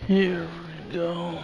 Here we go.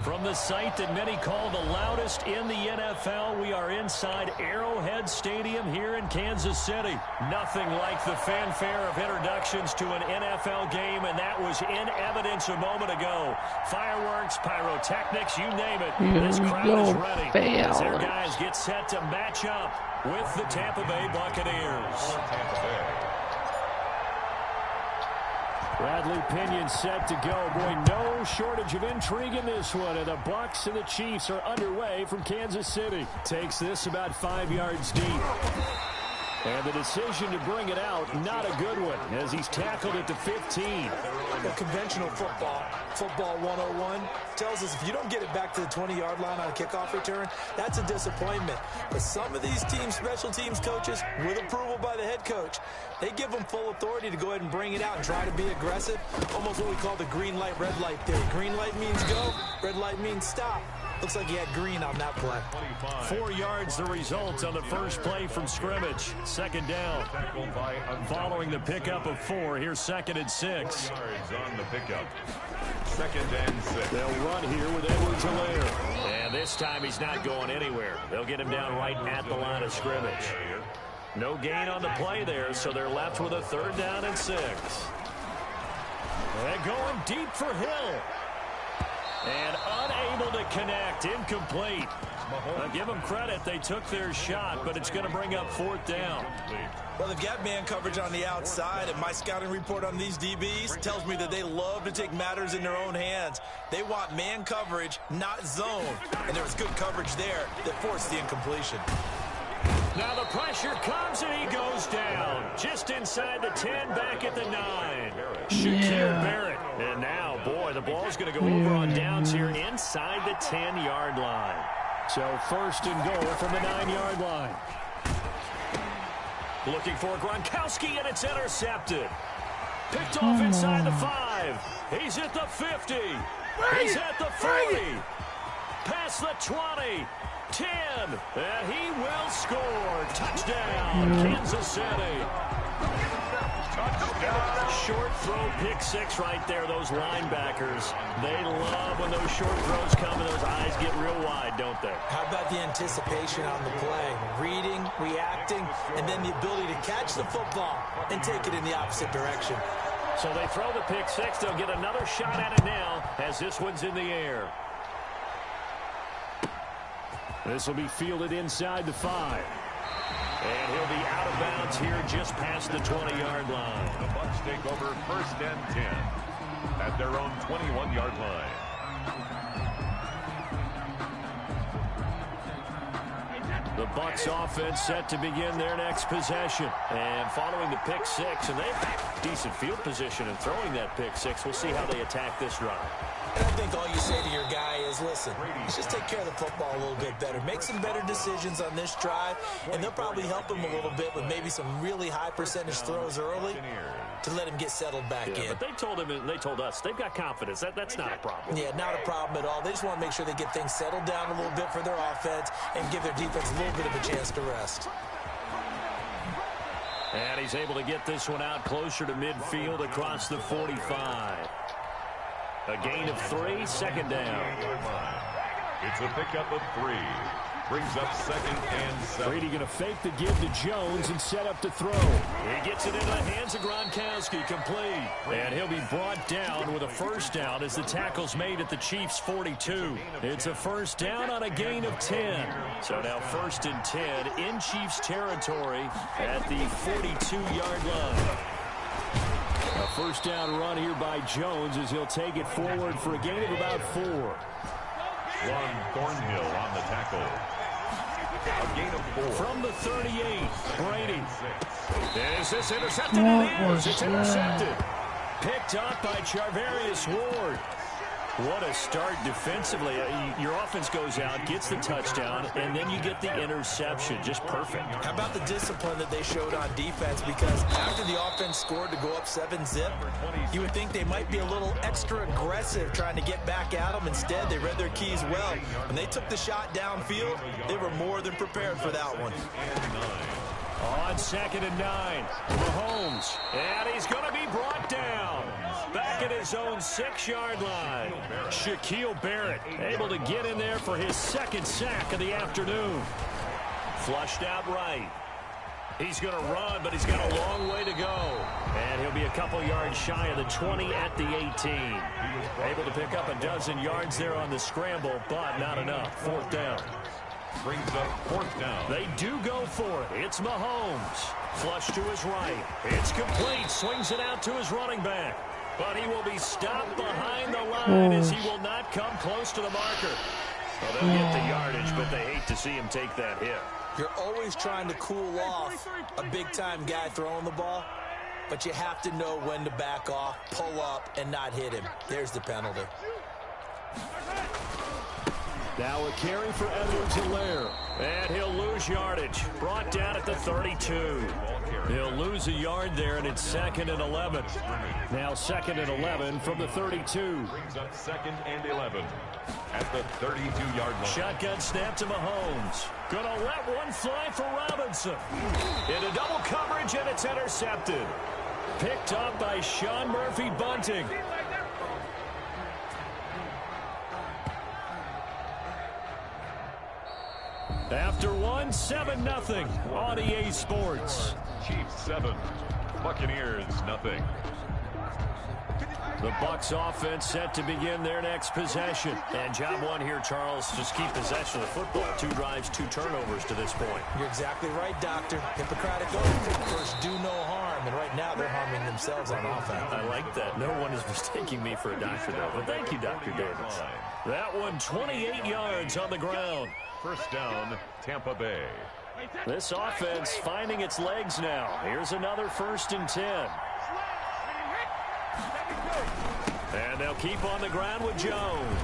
From the site that many call the loudest in the NFL, we are inside Arrowhead Stadium here in Kansas City. Nothing like the fanfare of introductions to an NFL game, and that was in evidence a moment ago. Fireworks, pyrotechnics, you name it. This crowd is ready as their guys get set to match up with the Tampa Bay Buccaneers. Bradley Pinion set to go. Boy, no shortage of intrigue in this one. And the Bucs and the Chiefs are underway from Kansas City. Takes this about 5 yards deep. And the decision to bring it out, not a good one, as he's tackled at the 15. The conventional football 101, tells us if you don't get it back to the 20-yard line on a kickoff return, that's a disappointment. But some of these teams, special teams coaches, with approval by the head coach, they give them full authority to go ahead and bring it out and try to be aggressive. Almost what we call the green light, red light theory. Green light means go, red light means stop. Looks like he had green on that play. 4 yards the result on the first play from scrimmage. Second down. Following the pickup of 4, here's 2nd and 6. Yards on the pickup. 2nd and 6. They'll run here with Edwards-Helaire. And this time he's not going anywhere. They'll get him down right at the line of scrimmage. No gain on the play there, so they're left with a 3rd down and 6. And going deep for Hill. And unable to connect. Incomplete. I'll give them credit. They took their shot, but it's going to bring up 4th down. Well, they've got man coverage on the outside, and my scouting report on these DBs tells me that they love to take matters in their own hands. They want man coverage, not zone. And there was good coverage there that forced the incompletion. Now the pressure comes, and he goes down. Just inside the 10, back at the 9. Shaquille Barrett. And now, boy, the ball's going to go over on downs here inside the 10-yard line. So 1st and goal from the 9-yard line. Looking for Gronkowski, and it's intercepted. Picked off inside the 5. He's at the 50. He's at the 40. Past the 20. 10, and he will score. Touchdown, Kansas City. Short throw, pick 6 right there. Those linebackers, they love when those short throws come and those eyes get real wide, don't they? How about the anticipation on the play? Reading, reacting, and then the ability to catch the football and take it in the opposite direction. So they throw the pick 6. They'll get another shot at it now as this one's in the air. This will be fielded inside the 5. And he'll be out of bounds here just past the 20-yard line. The Bucs take over 1st and 10 at their own 21-yard line. The Bucs offense set to begin their next possession. And following the pick 6, and they've decent field position in throwing that pick 6. We'll see how they attack this drive. And I think all you say to your guy is, listen, let's just take care of the football a little bit better. Make some better decisions on this drive, and they'll probably help him a little bit with maybe some really high percentage throws early to let him get settled back in. But they told him, and they told us, they've got confidence. That's not a problem. Yeah, not a problem at all. They just want to make sure they get things settled down a little bit for their offense and give their defense a little bit of a chance to rest. And he's able to get this one out closer to midfield across the 45. A gain of 3, 2nd down. It's a pickup of 3. Brings up 2nd and 7. Brady going to fake the give to Jones and set up to throw. He gets it into the hands of Gronkowski, complete. And he'll be brought down with a 1st down as the tackle's made at the Chiefs' 42. It's a 1st down on a gain of 10. So now 1st and 10 in Chiefs territory at the 42-yard line. A 1st down run here by Jones as he'll take it forward for a gain of about 4. Ron Thornhill on the tackle. A gain of 4. From the 38, Brady. Is this intercepted? It is. It's intercepted. Picked up by Charvarius Ward. What a start defensively. Your offense goes out, gets the touchdown, and then you get the interception. Just perfect. How about the discipline that they showed on defense? Because after the offense scored to go up 7-zip, you would think they might be a little extra aggressive trying to get back at them. Instead, they read their keys well. When they took the shot downfield, they were more than prepared for that one. On 2nd and 9, Mahomes, and he's going to be brought down. Back at his own 6-yard line. Shaquille Barrett able to get in there for his 2nd sack of the afternoon. Flushed out right. He's going to run, but he's got a long way to go. And he'll be a couple yards shy of the 20 at the 18. Able to pick up a dozen yards there on the scramble, but not enough. 4th down. Brings up 4th down. They do go for it. It's Mahomes. Flush to his right. It's complete. Swings it out to his running back. But he will be stopped behind the line as he will not come close to the marker. Well, they'll get the yardage, but they hate to see him take that hit. You're always trying to cool off a big-time guy throwing the ball, but you have to know when to back off, pull up, and not hit him. There's the penalty. Now a carry for Edwards-Helaire. And he'll lose yardage. Brought down at the 32. He'll lose a yard there, and it's 2nd and 11. Now 2nd and 11 from the 32. Brings up 2nd and 11 at the 32-yard line. Shotgun snap to Mahomes. Gonna let one fly for Robinson. Into double coverage, and it's intercepted. Picked up by Sean Murphy-Bunting. After one, 7-0 on EA Sports. Chiefs 7, Buccaneers 0. The Bucs offense set to begin their next possession. And job one here, Charles, just keep possession of the football. 2 drives, 2 turnovers to this point. You're exactly right, Doctor. Hippocratic oath, first do no harm. And right now they're harming themselves on offense. I like that. No one is mistaking me for a doctor, though. But thank you, Dr. Davis. That one, 28 yards on the ground. 1st down, Tampa Bay. This offense finding its legs now. Here's another 1st and 10. And they'll keep on the ground with Jones.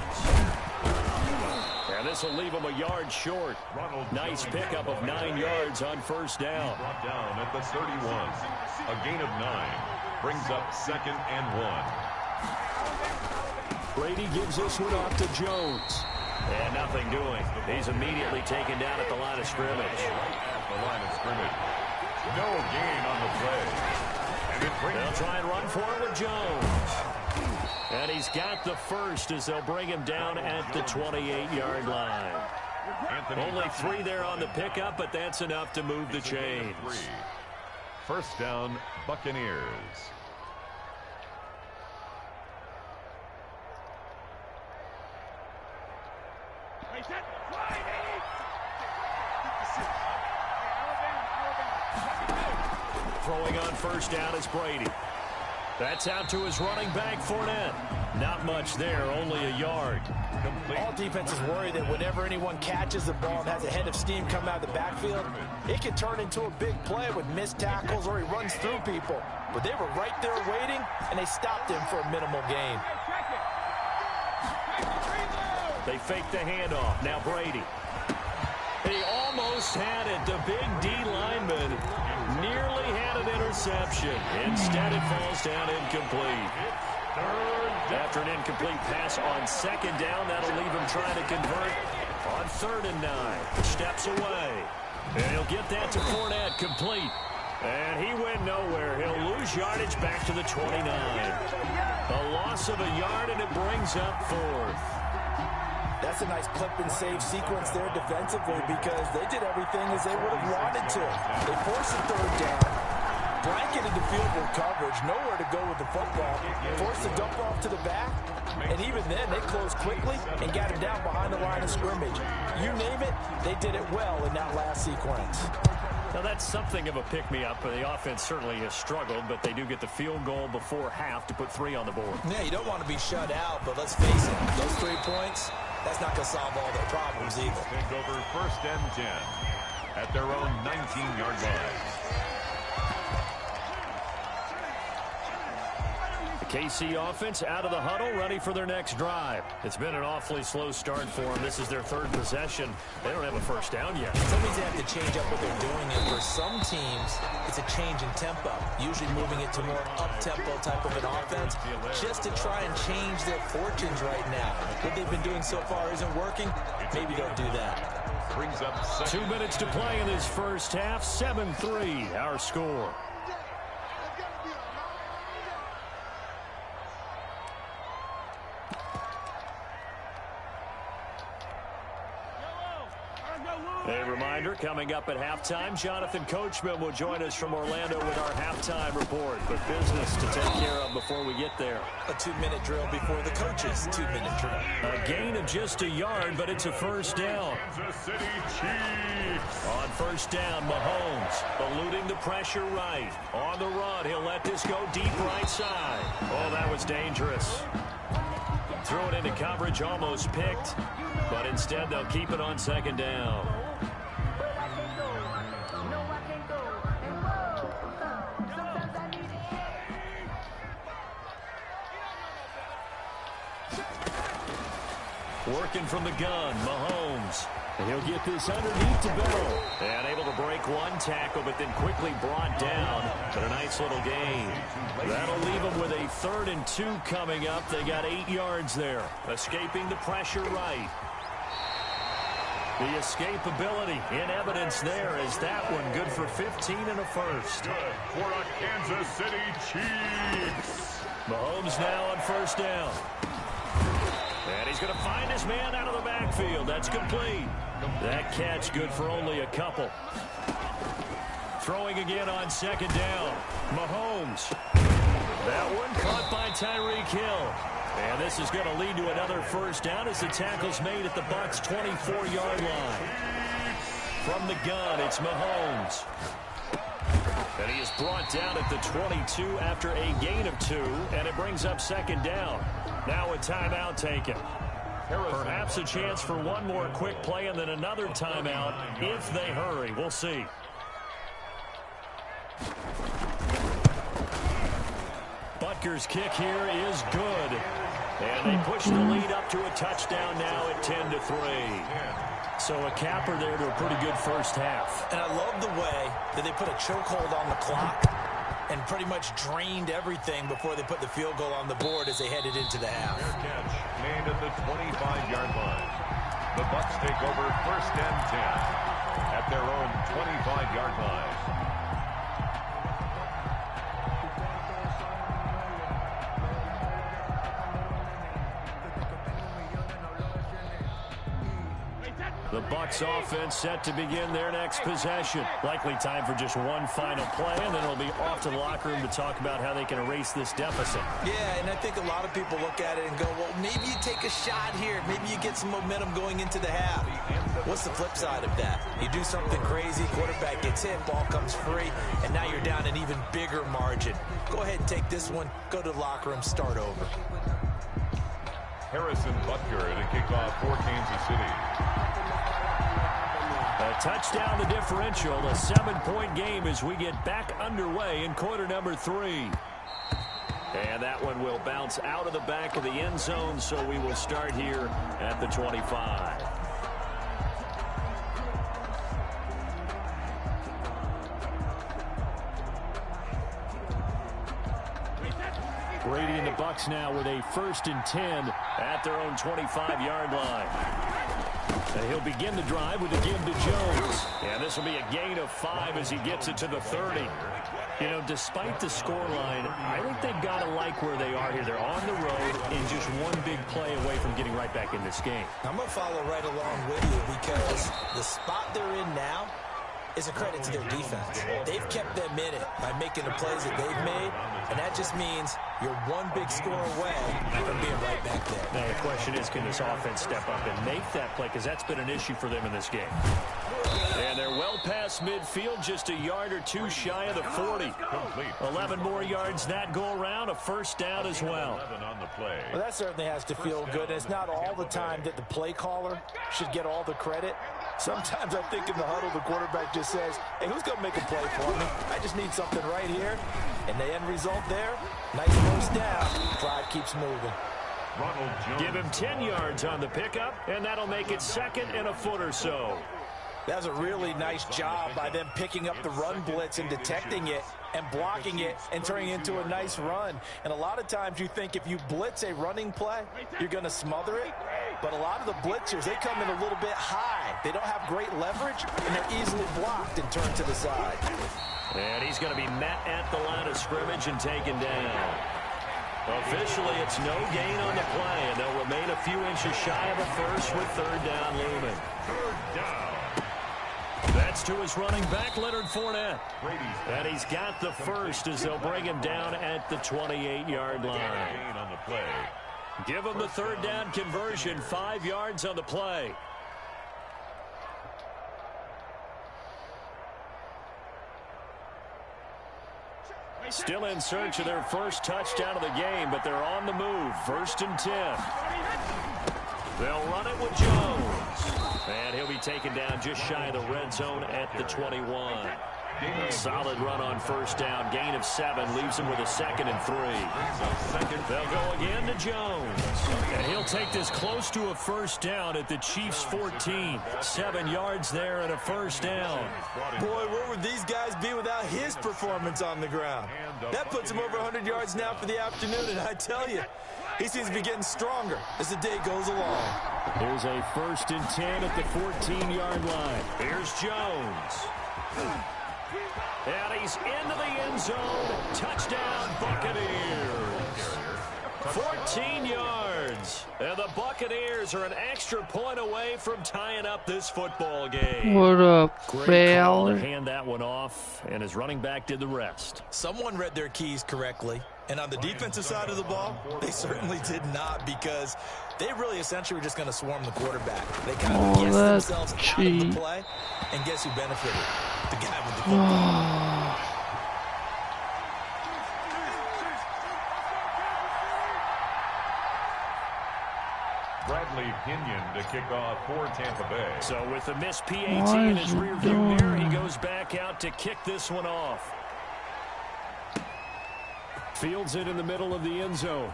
And this will leave him a yard short. Nice pickup of 9 yards on 1st down. Brought down at the 31. A gain of 9. Brings up 2nd and 1. Brady gives this one off to Jones. And nothing doing. He's immediately taken down at the line of scrimmage. At the line of scrimmage. No gain on the play. And they'll try and run for it with Jones. And he's got the 1st as they'll bring him down at the 28-yard line. Only 3 there on the pickup, but that's enough to move the chains. 1st down, Buccaneers. Throwing on 1st down is Brady. That's out to his running back, Fournette. Not much there, only a yard. All defenses worry that whenever anyone catches the ball and has a head of steam come out of the backfield, it can turn into a big play with missed tackles or he runs through people. But they were right there waiting, and they stopped him for a minimal gain. They fake the handoff. Now Brady. He almost had it. The big D lineman nearly had an interception. Instead, it falls down incomplete. After an incomplete pass on 2nd down, that'll leave him trying to convert on 3rd and 9. Steps away. And he'll get that to Fournette, complete. And he went nowhere. He'll lose yardage back to the 29. A loss of a yard, and it brings up 4th. That's a nice clip and save sequence there defensively because they did everything as they would have wanted to. They forced the 3rd down, blanketed the field goal coverage, nowhere to go with the football, forced the dump off to the back, and even then they closed quickly and got him down behind the line of scrimmage. You name it, they did it well in that last sequence. Now that's something of a pick-me-up. The offense certainly has struggled, but they do get the field goal before half to put 3 on the board. Yeah, you don't want to be shut out, but let's face it, those 3 points, that's not going to solve all their problems either. Take over 1st and 10 at their own 19-yard line. The KC offense out of the huddle, ready for their next drive. It's been an awfully slow start for them. This is their third possession. They don't have a first down yet. Somebody's have to change up what they're doing, and for some teams, it's a change in tempo, usually moving it to more up-tempo type of an offense, just to try and change their fortunes right now. What they've been doing so far isn't working. Maybe they'll do that. Brings up 2 minutes to play in this first half. 7-3, our score. A reminder, coming up at halftime, Jonathan Coachman will join us from Orlando with our halftime report. But business to take care of before we get there. A 2-minute drill before the coach's 2-minute drill. A gain of just a yard, but it's a first down. Kansas City Chiefs. On first down, Mahomes eluding the pressure right. On the run, he'll let this go deep right side. Oh, that was dangerous. Threw it into coverage, almost picked. But instead, they'll keep it on second down. Working from the gun, Mahomes. And he'll get this underneath to Bell. And able to break one tackle, but then quickly brought down. But a nice little gain. That'll leave them with a 3rd and 2 coming up. They got 8 yards there. Escaping the pressure right. The escapability in evidence there is that one good for 15 and a first. Good for a Kansas City Chiefs. Mahomes now on first down. And he's going to find his man out of the backfield. That's complete. That catch good for only a couple. Throwing again on second down. Mahomes. That one caught by Tyreek Hill. And this is going to lead to another first down as the tackle's made at the Bucs' 24-yard line. From the gun, it's Mahomes. And he is brought down at the 22 after a gain of 2, and it brings up second down. Now a timeout taken. Perhaps a chance for one more quick play and then another timeout if they hurry. We'll see. Butker's kick here is good. And they push the lead up to a touchdown now at 10-3. So a capper there to a pretty good first half. And I love the way that they put a chokehold on the clock and pretty much drained everything before they put the field goal on the board as they headed into the half. Fair catch made at the 25-yard line. The Bucs take over 1st and 10 at their own 25-yard line. The Bucs offense set to begin their next possession. Likely time for just one final play, and then it'll be off to the locker room to talk about how they can erase this deficit. Yeah, and I think a lot of people look at it and go, well, maybe you take a shot here. Maybe you get some momentum going into the half. What's the flip side of that? You do something crazy, quarterback gets hit, ball comes free, and now you're down an even bigger margin. Go ahead and take this one, go to the locker room, start over. Harrison Butker at a kickoff for Kansas City. A touchdown the differential, a 7-point game as we get back underway in quarter number 3. And that one will bounce out of the back of the end zone, so we will start here at the 25. Brady and the Bucs now with a 1st and 10 at their own 25-yard line. And he'll begin the drive with a give to Jones. And this will be a gain of 5 as he gets it to the 30. You know, despite the scoreline, I think they've got to like where they are here. They're on the road and just one big play away from getting right back in this game. I'm going to follow right along with you because the spot they're in now is a credit to their defense. They've kept them in it by making the plays that they've made, and that just means you're one big score away from being right back there. Now the question is, can this offense step up and make that play? Because that's been an issue for them in this game. And they're well past midfield, just a yard or two shy of the 40. Complete. 11 more yards that go around, a first down as well. 11 on the play. Well, that certainly has to feel good. It's not all the time that the play caller should get all the credit. Sometimes I think in the huddle, the quarterback just says, hey, who's going to make a play for me? I just need something right here. And the end result there, nice first down. Drive keeps moving. Give him 10 yards on the pickup, and that'll make it second and a foot or so. That was a really nice job by them picking up the run blitz and detecting it and blocking it and turning it into a nice run. And a lot of times you think if you blitz a running play, you're going to smother it. But a lot of the blitzers, they come in a little bit high. They don't have great leverage, and they're easily blocked and turned to the side. And he's going to be met at the line of scrimmage and taken down. Officially, it's no gain on the play, and they'll remain a few inches shy of a first with third down looming. Third down. That's to his running back, Leonard Fournette. And he's got the first as they'll bring him down at the 28-yard line. Gain on the play. Give him the third down conversion, 5 yards on the play. Still in search of their first touchdown of the game, but they're on the move. 1st and 10. They'll run it with Jones. And he'll be taken down just shy of the red zone at the 21. Solid run on first down. Gain of 7 leaves him with a 2nd and 3. They'll go again to Jones. And he'll take this close to a first down at the Chiefs' 14. 7 yards there and a first down. Boy, where would these guys be without his performance on the ground? That puts him over 100 yards now for the afternoon, and I tell you, he seems to be getting stronger as the day goes along. Here's a 1st and 10 at the 14-yard line. Here's Jones. And he's into the end zone. Touchdown, Buccaneers. 14 yards. And the Buccaneers are an extra point away from tying up this football game. What up, Great call to hand that one off, and his running back did the rest. Someone read their keys correctly. And on the defensive side of the ball, they certainly did not, because they really essentially were just going to swarm the quarterback. They kind of guessed themselves out of the play, and guess who benefited? The guy with the football. Bradley Pinion to kick off for Tampa Bay. So with the missed PAT in his rearview mirror, he goes back out to kick this one off. Fields it in the middle of the end zone.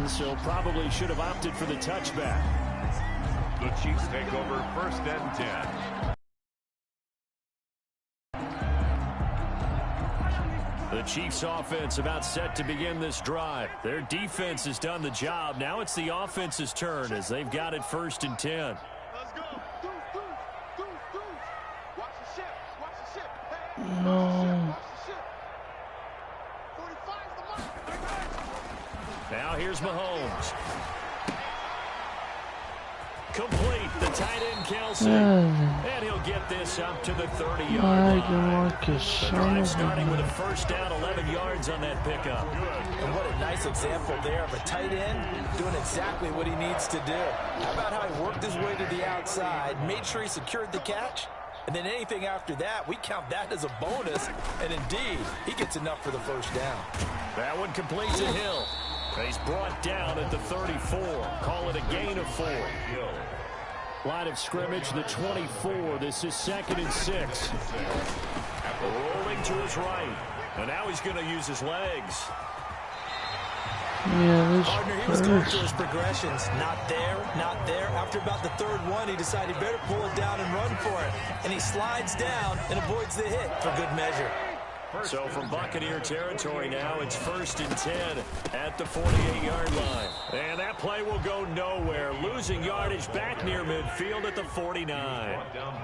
So probably should have opted for the touchback. The Chiefs take over 1st and 10. The Chiefs offense about set to begin this drive. Their defense has done the job. Now it's the offense's turn as they've got it 1st and 10. No. Now here's Mahomes. Complete. The tight end, Kelsey. And he'll get this up to the 30-yard line. The drive starting with a first down, 11 yards on that pickup. And what a nice example there of a tight end doing exactly what he needs to do. How about how he worked his way to the outside, made sure he secured the catch, and then anything after that, we count that as a bonus. And indeed, he gets enough for the first down. That one completes a Hill. He's brought down at the 34. Call it a gain of 4. Line of scrimmage, the 24. This is 2nd and 6. Rolling to his right. And now he's going to use his legs. Yeah, Gardner, he was going through his progressions. Not there, not there. After about the 3rd one, he decided he better pull it down and run for it. And he slides down and avoids the hit for good measure. So from Buccaneer territory now, it's 1st and 10 at the 48-yard line. And that play will go nowhere. Losing yardage back near midfield at the 49.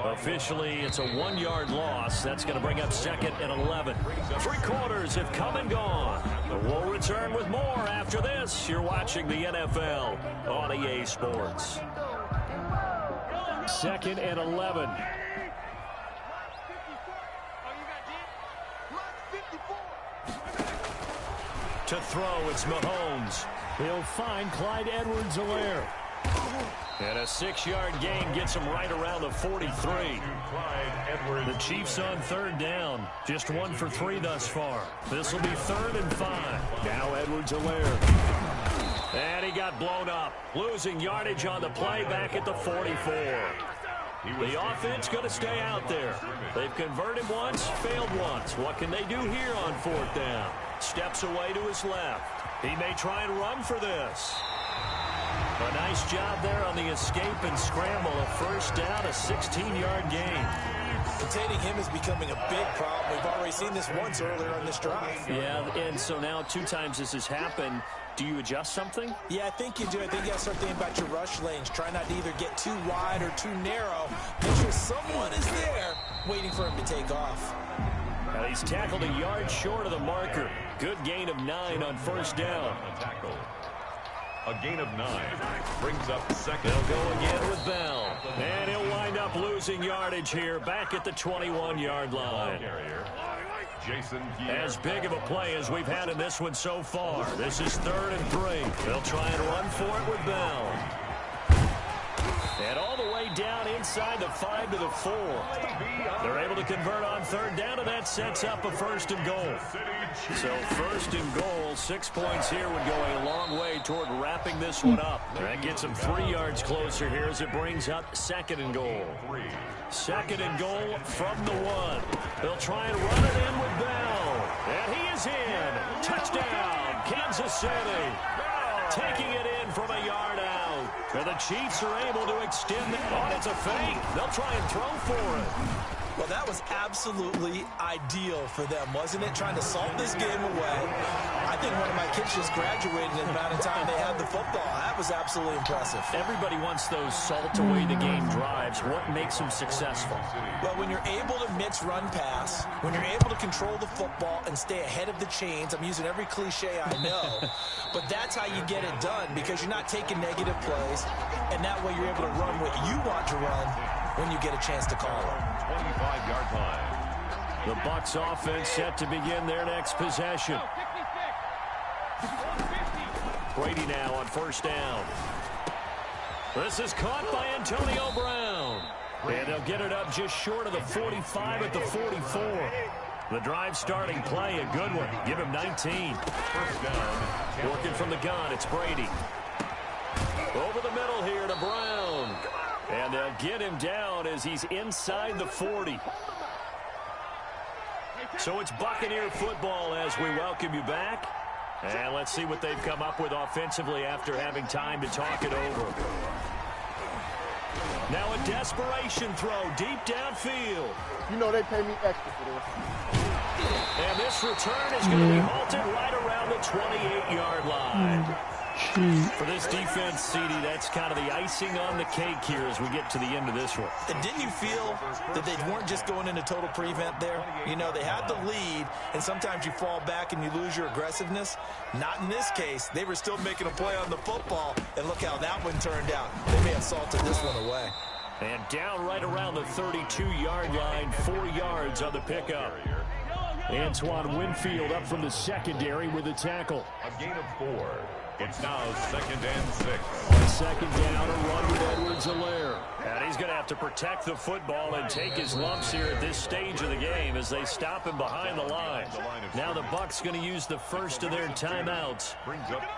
Officially, it's a 1-yard loss. That's going to bring up 2nd and 11. 3 quarters have come and gone. We'll return with more after this. You're watching the NFL on EA Sports. 2nd and 11. To throw, it's Mahomes. He'll find Clyde Edwards-Helaire. And a 6-yard gain gets him right around the 43. The Chiefs on third down. Just 1 for 3 thus far. This will be 3rd and 5. Now Edwards-Helaire. And he got blown up. Losing yardage on the play back at the 44. The offense going to stay out there. They've converted once, failed once. What can they do here on 4th down? Steps away to his left. He may try and run for this. A nice job there on the escape and scramble. A 1st down, a 16-yard gain. Containing him is becoming a big problem. We've already seen this once earlier on this drive. Yeah, and so now 2 times this has happened. Do you adjust something? Yeah, I think you do. I think you got to start thinking about your rush lanes. Try not to either get too wide or too narrow. Make sure someone is there waiting for him to take off. Now he's tackled a yard short of the marker. Good gain of 9 on 1st down. A gain of 9 brings up 2nd. They'll go again with Bell. And he'll wind up losing yardage here back at the 21-yard line. As big of a play as we've had in this one so far. This is 3rd and 3. They'll try and run for it with Bell. And all the way down inside the 5 to the 4. They're able to convert on 3rd down, and that sets up a 1st and goal. So 1st and goal, 6 points here would go a long way toward wrapping this one up. That gets them 3 yards closer here as it brings up 2nd and goal. 2nd and goal from the 1. They'll try and run it in with Bell. And he is in. Touchdown, Kansas City. Taking it in from a yard out. And the Chiefs are able to extend that. Oh, it's a fake. They'll try and throw for it. Well, that was absolutely ideal for them, wasn't it? Trying to salt this game away. I think one of my kids just graduated in the amount of time they had the football. That was absolutely impressive. Everybody wants those salt away the game drives. What makes them successful? Well, when you're able to mix run pass, when you're able to control the football and stay ahead of the chains, I'm using every cliche I know, but that's how you get it done because you're not taking negative plays, and that way you're able to run what you want to run when you get a chance to call it. 25-yard line. The Bucs offense set to begin their next possession. Brady now on 1st down. This is caught by Antonio Brown. And they'll get it up just short of the 45 at the 44. The drive starting play, a good one. Give him 19. 1st down. Working from the gun, it's Brady. Over the middle here to Brown. And they'll get him down as he's inside the 40. So it's Buccaneer football as we welcome you back. And let's see what they've come up with offensively after having time to talk it over. Now a desperation throw deep downfield. You know they pay me extra for this. And this return is going to be halted right around the 28-yard line. For this defense, CD, that's kind of the icing on the cake here as we get to the end of this one. And didn't you feel that they weren't just going into total prevent there? You know, they had the lead, and sometimes you fall back and you lose your aggressiveness. Not in this case. They were still making a play on the football, and look how that one turned out. They may have salted this one away. And down right around the 32-yard line, 4 yards on the pickup. Antoine Winfield up from the secondary with a tackle. A gain of 4. It's now 2nd and 6. On 2nd down, a run with Edwards-Helaire. And he's going to have to protect the football and take his lumps here at this stage of the game as they stop him behind the line. Now the Bucs going to use the first of their timeouts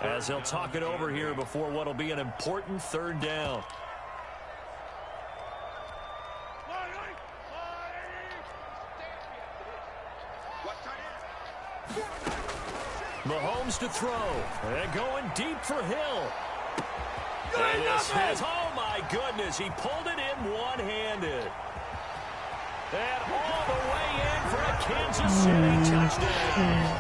as they'll talk it over here before what will be an important 3rd down. Mahomes to throw. And going deep for Hill. And this has, oh my goodness, he pulled it in one-handed. And all the way in for a Kansas City touchdown.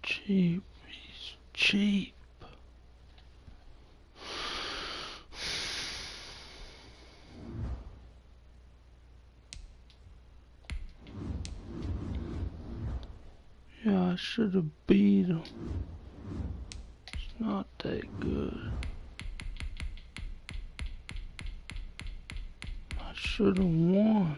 Cheap. He's cheap. Yeah, I should have beat him. It's not that good. I should have won.